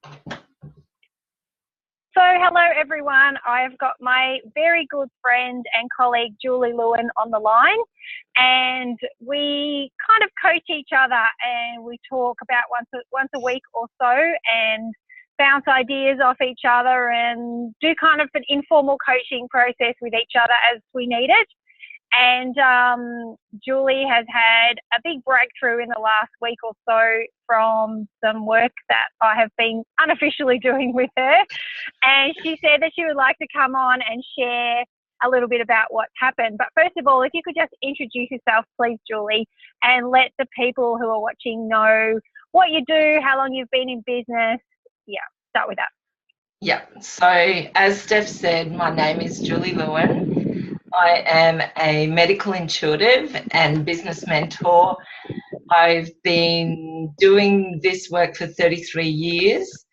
So hello everyone, I've got my very good friend and colleague Julie Lewin on the line, and we kind of coach each other and we talk about once a week or so and bounce ideas off each other and do kind of an informal coaching process with each other as we need it. And Julie has had a big breakthrough in the last week or so from some work that I have been unofficially doing with her. And she said that she would like to come on and share a little bit about what's happened. But first of all, if you could just introduce yourself, please, Julie, and let the people who are watching know what you do, how long you've been in business. Yeah, start with that. Yeah, so as Steph said, my name is Julie Lewin. I am a medical intuitive and business mentor. I've been doing this work for 33 years,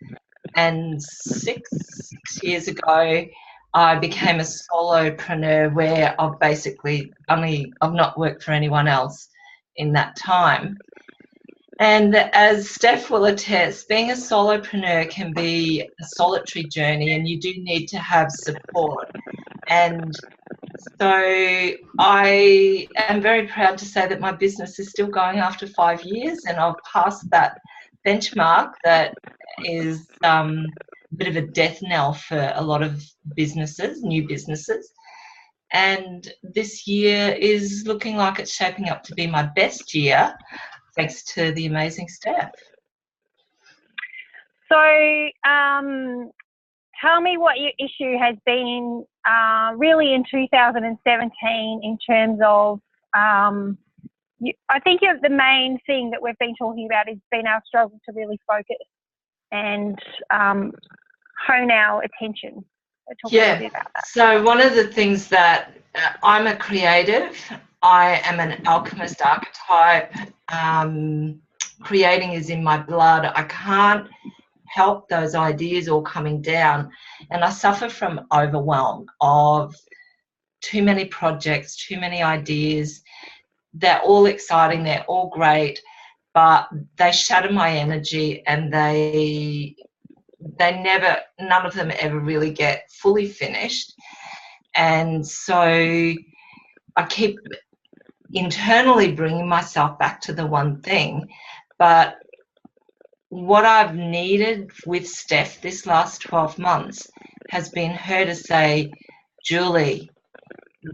and six years ago I became a solopreneur where I've not worked for anyone else in that time. And as Steph will attest, being a solopreneur can be a solitary journey, and you do need to have support. And so I am very proud to say that my business is still going after 5 years, and I've passed that benchmark that is a bit of a death knell for a lot of businesses, new businesses. And this year is looking like it's shaping up to be my best year, thanks to the amazing Steph. So tell me what your issue has been really in 2017 in terms of, I think the main thing that we've been talking about has been our struggle to really focus and hone our attention. Talk a little bit about that. So one of the things that I'm a creative, I am an alchemist archetype. Creating is in my blood. I can't help those ideas all coming down, and I suffer from overwhelm of too many projects, too many ideas. They're all exciting, they're all great, but they shatter my energy, and none of them ever really get fully finished. And so I keep internally bringing myself back to the one thing. But what I've needed with Steph this last 12 months has been her to say, Julie,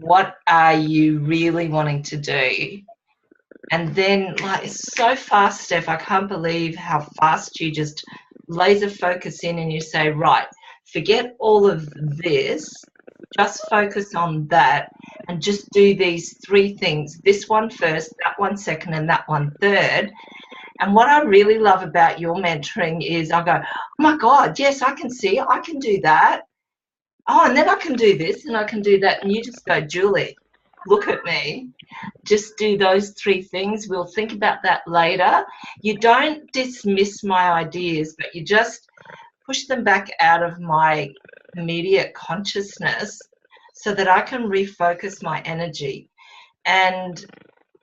what are you really wanting to do? And then, it's so fast, Steph, I can't believe how fast you just laser focus in and you say, right, forget all of this, just focus on that and just do these 3 things, this one first, that one second, and that one third. And what I really love about your mentoring is I go, oh my God, yes, I can see, I can do that. Oh, and then I can do this and I can do that. And you just go, Julie, look at me. Just do those 3 things. We'll think about that later. You don't dismiss my ideas, but you just push them back out of my immediate consciousness so that I can refocus my energy. And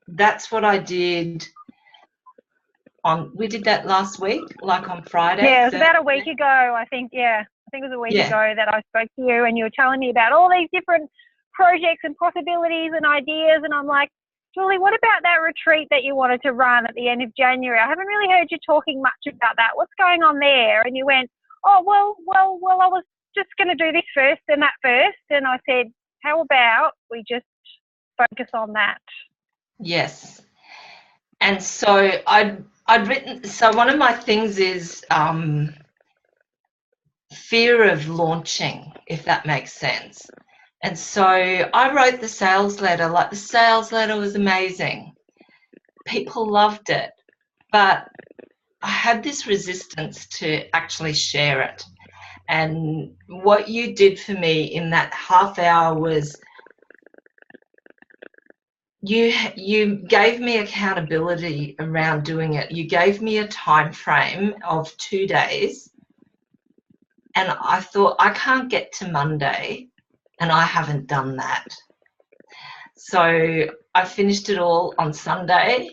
that's what I did. We did that last week, like on Friday. Yeah, it was about a week ago, I think. Yeah, I think it was a week ago that I spoke to you and you were telling me about all these different projects and possibilities and ideas. And I'm like, Julie, what about that retreat that you wanted to run at the end of January? I haven't really heard you talking much about that. What's going on there? And you went, oh, well, I was just going to do this first and that first. And I said, how about we just focus on that? Yes. And so I'd written, so one of my things is fear of launching, if that makes sense. And so I wrote the sales letter. Like, the sales letter was amazing. People loved it. But I had this resistance to actually share it. And what you did for me in that half hour was you gave me accountability around doing it. You gave me a time frame of 2 days. And I thought, I can't get to Monday and I haven't done that. So I finished it all on Sunday.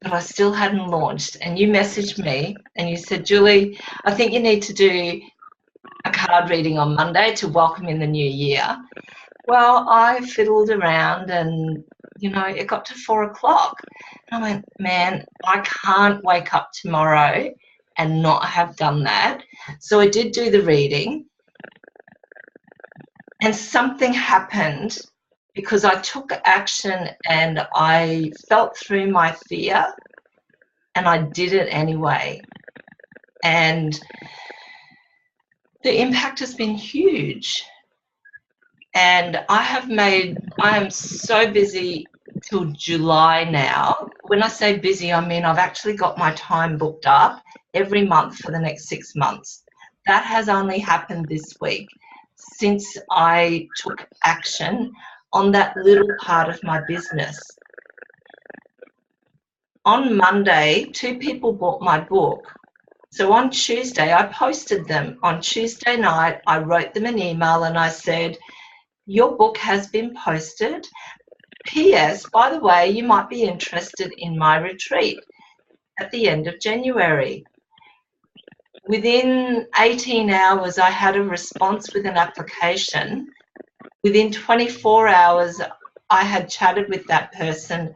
but I still hadn't launched. And you messaged me and you said, Julie, I think you need to do a card reading on Monday to welcome in the new year. Well, I fiddled around and, it got to 4 o'clock. And I went, man, I can't wake up tomorrow and not have done that. So I did do the reading. And something happened because I took action and I felt through my fear and I did it anyway. And the impact has been huge. And I am so busy till July now. When I say busy, I mean I've actually got my time booked up every month for the next 6 months. That has only happened this week since I took action on that little part of my business. On Monday, 2 people bought my book. So on Tuesday, I posted them. On Tuesday night, I wrote them an email and I said, your book has been posted. P.S. By the way, you might be interested in my retreat at the end of January. Within 18 hours, I had a response with an application. Within 24 hours, I had chatted with that person,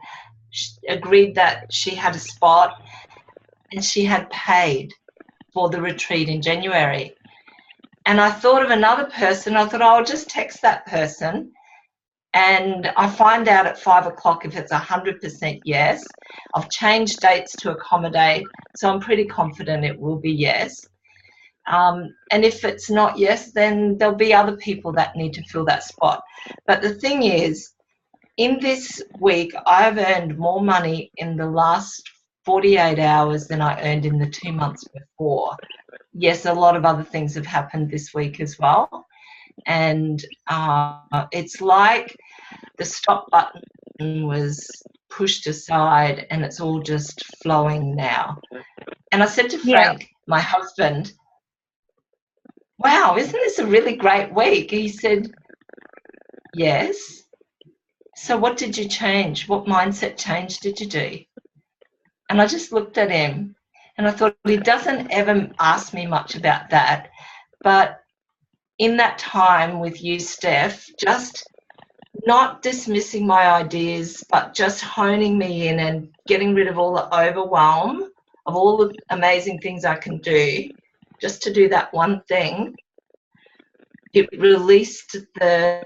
agreed that she had a spot, and she had paid for the retreat in January. And I thought of another person. I thought, I'll just text that person. And I find out at 5 o'clock if it's 100% yes. I've changed dates to accommodate, so I'm pretty confident it will be yes. And if it's not yes, then there'll be other people that need to fill that spot. But the thing is, in this week, I've earned more money in the last 48 hours than I earned in the 2 months before. Yes, a lot of other things have happened this week as well. And it's like the stop button was pushed aside and it's all just flowing now. And I said to Frank, my husband, wow, isn't this a really great week? He said, yes. So what did you change? What mindset change did you do? And I just looked at him and I thought, he doesn't ever ask me much about that. But in that time with you, Steph, just not dismissing my ideas, but just honing me in and getting rid of all the overwhelm of all the amazing things I can do, just to do that one thing, it released the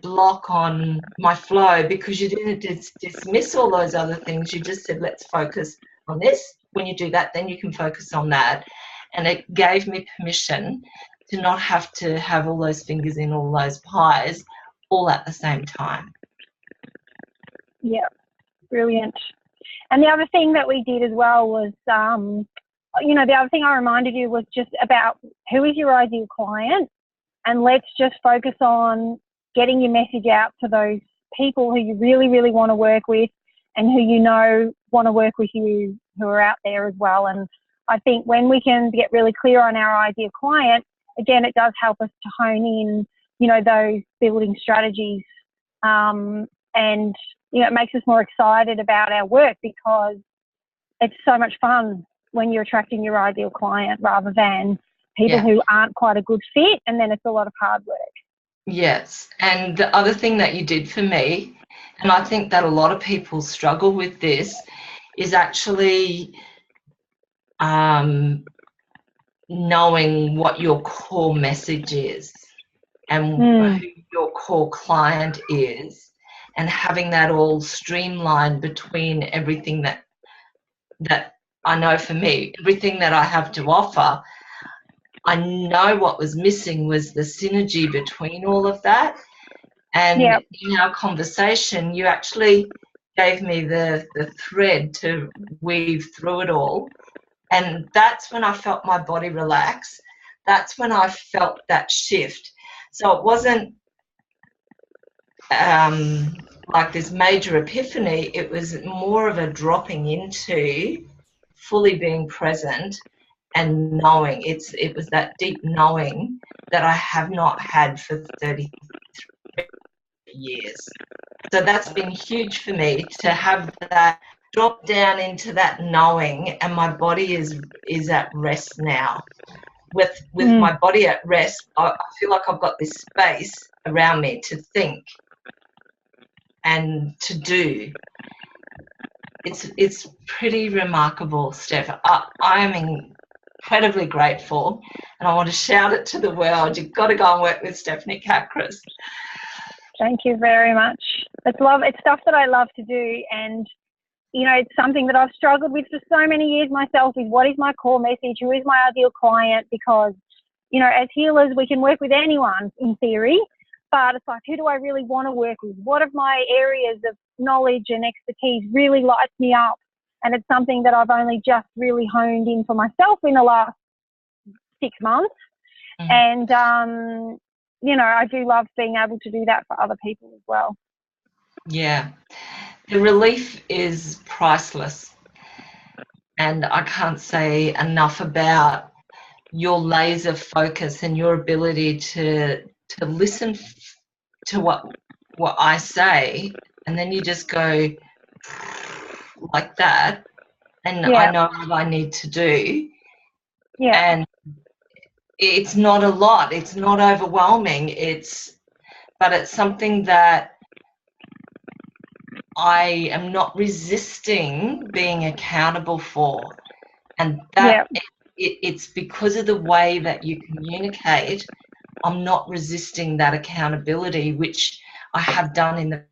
block on my flow, because you didn't dismiss all those other things. You just said, let's focus on this. When you do that, then you can focus on that. And it gave me permission to not have to have all those fingers in all those pies all at the same time. Yeah, brilliant. And the other thing that we did as well was, the other thing I reminded you was just about who is your ideal client, and let's just focus on getting your message out to those people who you really, really want to work with and who want to work with you, who are out there as well. And I think when we can get really clear on our ideal client, again, it does help us to hone in, those building strategies. And, it makes us more excited about our work, because it's so much fun when you're attracting your ideal client rather than people who aren't quite a good fit, and then it's a lot of hard work. Yes. And the other thing that you did for me, and I think that a lot of people struggle with this, is actually knowing what your core message is and who your core client is, and having that all streamlined between everything that I know for me, everything that I have to offer. I know what was missing was the synergy between all of that. And in our conversation, you actually gave me the thread to weave through it all. And that's when I felt my body relax. That's when I felt that shift. So it wasn't like this major epiphany. It was more of a dropping into fully being present and knowing. It was that deep knowing that I have not had for 33 years. So that's been huge for me to have that dropped down into that knowing, and my body is at rest now. With my body at rest, I feel like I've got this space around me to think and to do. It's pretty remarkable, Steph. I am incredibly grateful, and I want to shout it to the world. You've got to go and work with Stephanie Kakris. Thank you very much. It's stuff that I love to do, and you know, it's something that I've struggled with for so many years myself, is what is my core message? Who is my ideal client? Because, you know, as healers, we can work with anyone in theory, but it's like, who do I really want to work with? What of my areas of knowledge and expertise really lights me up? And it's something that I've only just really honed in for myself in the last 6 months. And, you know, I do love being able to do that for other people as well. Yeah. The relief is priceless, and I can't say enough about your laser focus and your ability to listen to what I say, and then you just go like that, and I know what I need to do. Yeah. And it's not a lot, it's not overwhelming, but it's something that I am not resisting being accountable for. And that it's because of the way that you communicate, I'm not resisting that accountability, which I have done in the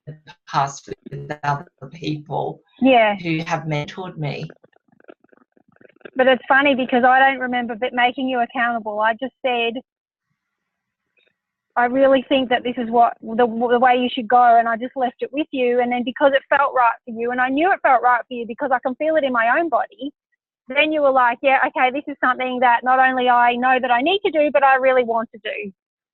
past with other people who have mentored me. But it's funny because I don't remember making you accountable. I just said, I really think that this is what the way you should go, and I just left it with you. And then because it felt right for you, and I knew it felt right for you because I can feel it in my own body, then you were like, yeah, okay, this is something that not only I know that I need to do, but I really want to do.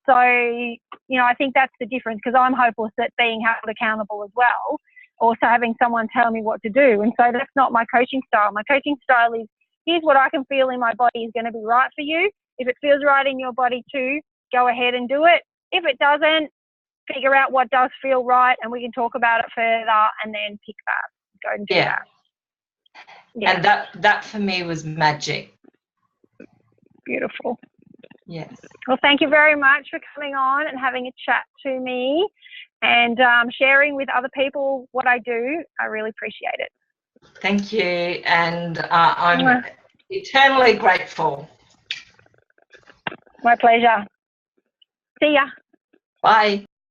So, you know, I think that's the difference, because I'm hopeless at being held accountable as well, also having someone tell me what to do. And so that's not my coaching style. My coaching style is, here's what I can feel in my body is going to be right for you. If it feels right in your body too, go ahead and do it. If it doesn't, figure out what does feel right, and we can talk about it further, and then pick that, go and do that. Yeah. And that for me was magic. Beautiful. Yes. Well, thank you very much for coming on and having a chat to me, and sharing with other people what I do. I really appreciate it. Thank you, and I'm eternally grateful. My pleasure. See ya. Bye.